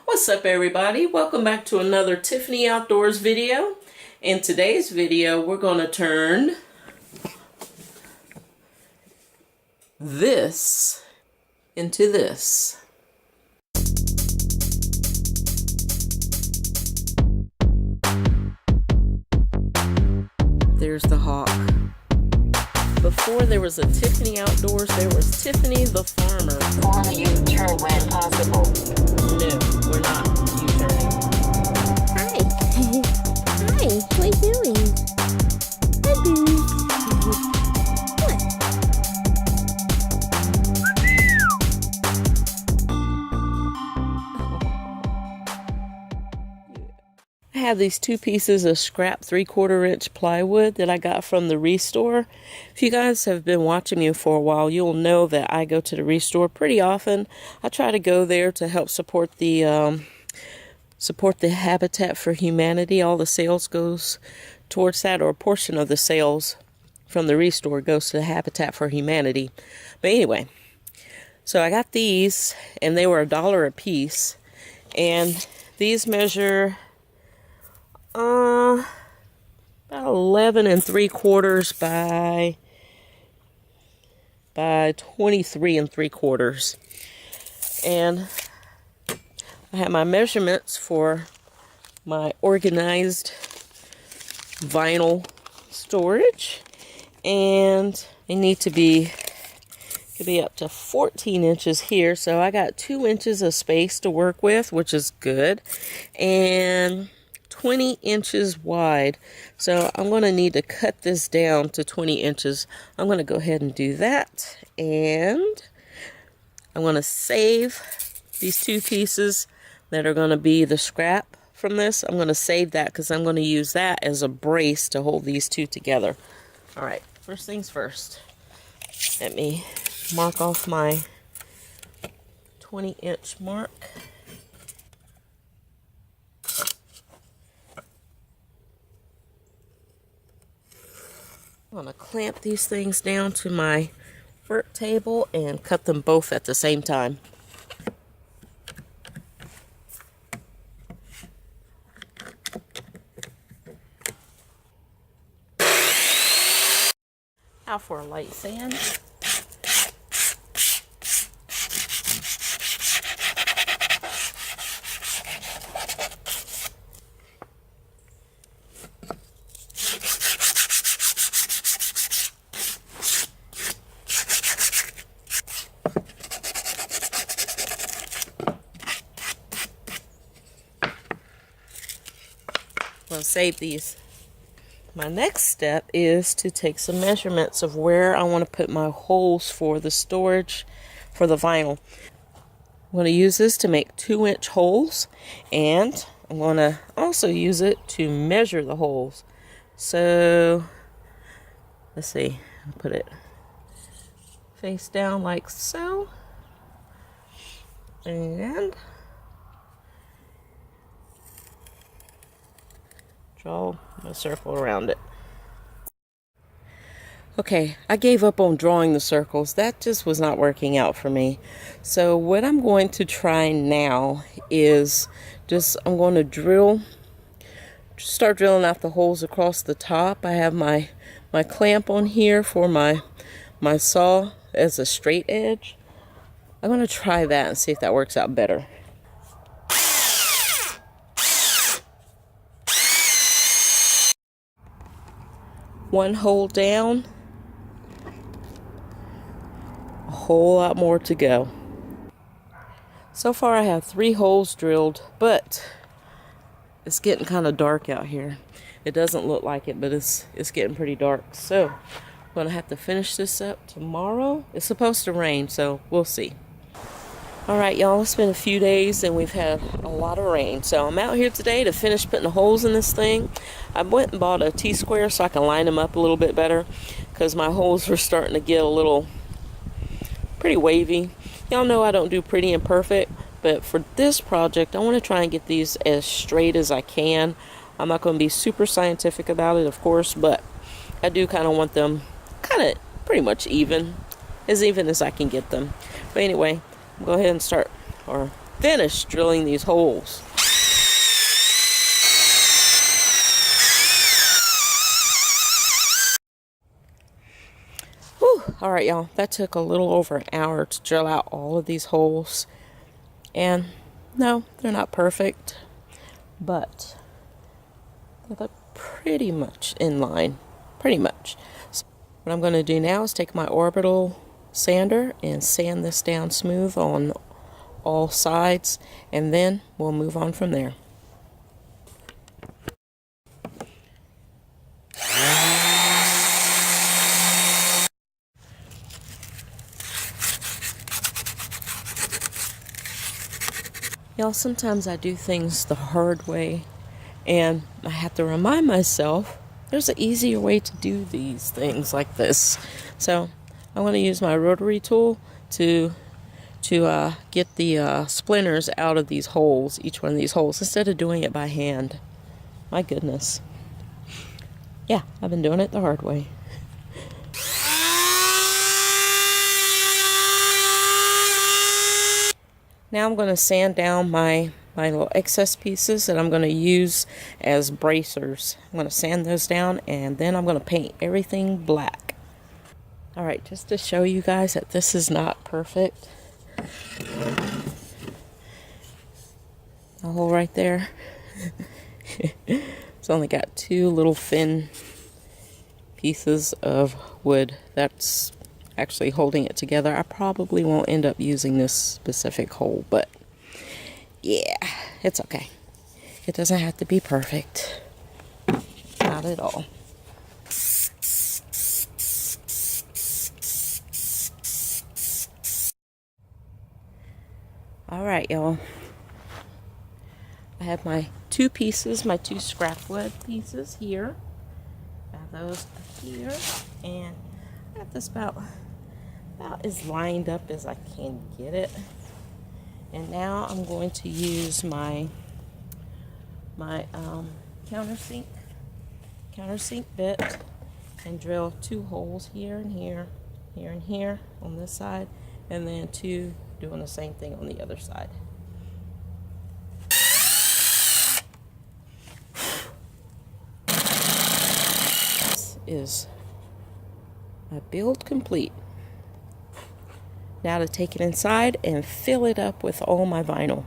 What's up, everybody? Welcome back to another Tiffany Outdoors video. In today's video, we're going to turn this into this. There's the hawk. Before there was a Tiffany Outdoors, there was Tiffany the Farmer. Only U-turn when possible. No, we're not U-turning. Hi. Hi, what are you doing? Hi, Boo. What? I have these two pieces of scrap 3/4 inch plywood that I got from the Restore. If you guys have been watching me for a while, you'll know that I go to the Restore pretty often. I try to go there to help support the Habitat for Humanity. All the sales goes towards that, or a portion of the sales from the Restore goes to the Habitat for Humanity. But anyway, so I got these, and they were $1 a piece, and these measure about 11 3/4 by 23 3/4. And I have my measurements for my organized vinyl storage, and they need to be, could be up to 14 inches here, so I got 2 inches of space to work with, which is good, and 20 inches wide. So I'm going to need to cut this down to 20 inches. I'm going to go ahead and do that, and I'm going to save these two pieces that are going to be the scrap from this. I'm going to save that because I'm going to use that as a brace to hold these two together. All right, first things first. Let me mark off my 20-inch mark. I'm going to clamp these things down to my work table and cut them both at the same time. Now for a light sand. I'll save these. My next step is to take some measurements of where I want to put my holes for the storage for the vinyl. I'm going to use this to make 2-inch holes, and I'm going to also use it to measure the holes. So let's see, I'll put it face down like so, and draw a circle around it. Okay, I gave up on drawing the circles. That just was not working out for me. So what I'm going to try now is I'm going to start drilling out the holes across the top. I have my clamp on here for my saw as a straight edge. I'm going to try that and see if that works out better. One hole down, a whole lot more to go. So far I have 3 holes drilled, but it's getting kind of dark out here. It doesn't look like it, but it's getting pretty dark. So I'm going to have to finish this up tomorrow. It's supposed to rain, so we'll see. Alright, y'all, it's been a few days and we've had a lot of rain. So I'm out here today to finish putting the holes in this thing. I went and bought a T-square so I can line them up a little bit better, because my holes were starting to get a little pretty wavy. Y'all know I don't do pretty and perfect, but for this project I want to try and get these as straight as I can. I'm not going to be super scientific about it, of course, but I do kind of want them kind of pretty much even as I can get them. But anyway, go ahead and start, or finished drilling these holes. Whew. All right, y'all. That took a little over an hour to drill out all of these holes. And no, they're not perfect, but they look pretty much in line. Pretty much. So what I'm going to do now is take my orbital sander and sand this down smooth on all sides, and then we'll move on from there. Y'all, sometimes I do things the hard way, and I have to remind myself there's an easier way to do these things like this. So I'm going to use my rotary tool to get the splinters out of these holes, each one of these holes, instead of doing it by hand. My goodness. Yeah, I've been doing it the hard way. Now I'm going to sand down my little excess pieces that I'm going to use as bracers. I'm going to sand those down, and then I'm going to paint everything black. Alright, just to show you guys that this is not perfect. A hole right there. It's only got two little thin pieces of wood that's actually holding it together. I probably won't end up using this specific hole, but yeah, it's okay. It doesn't have to be perfect. Not at all. Alright, y'all. I have my two pieces, my two scrap wood pieces here. I have those here, and I have this about as lined up as I can get it. And now I'm going to use my countersink bit and drill two holes here and here, here and here on this side, and then two doing the same thing on the other side. This is my build complete. Now to take it inside and fill it up with all my vinyl.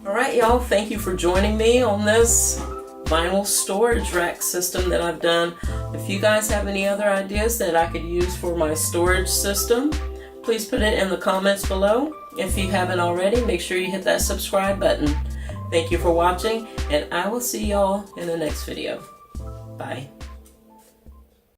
Alright, y'all, thank you for joining me on this vinyl storage rack system that I've done. If you guys have any other ideas that I could use for my storage system, please put it in the comments below. If you haven't already, make sure you hit that subscribe button. Thank you for watching, and I will see y'all in the next video. Bye.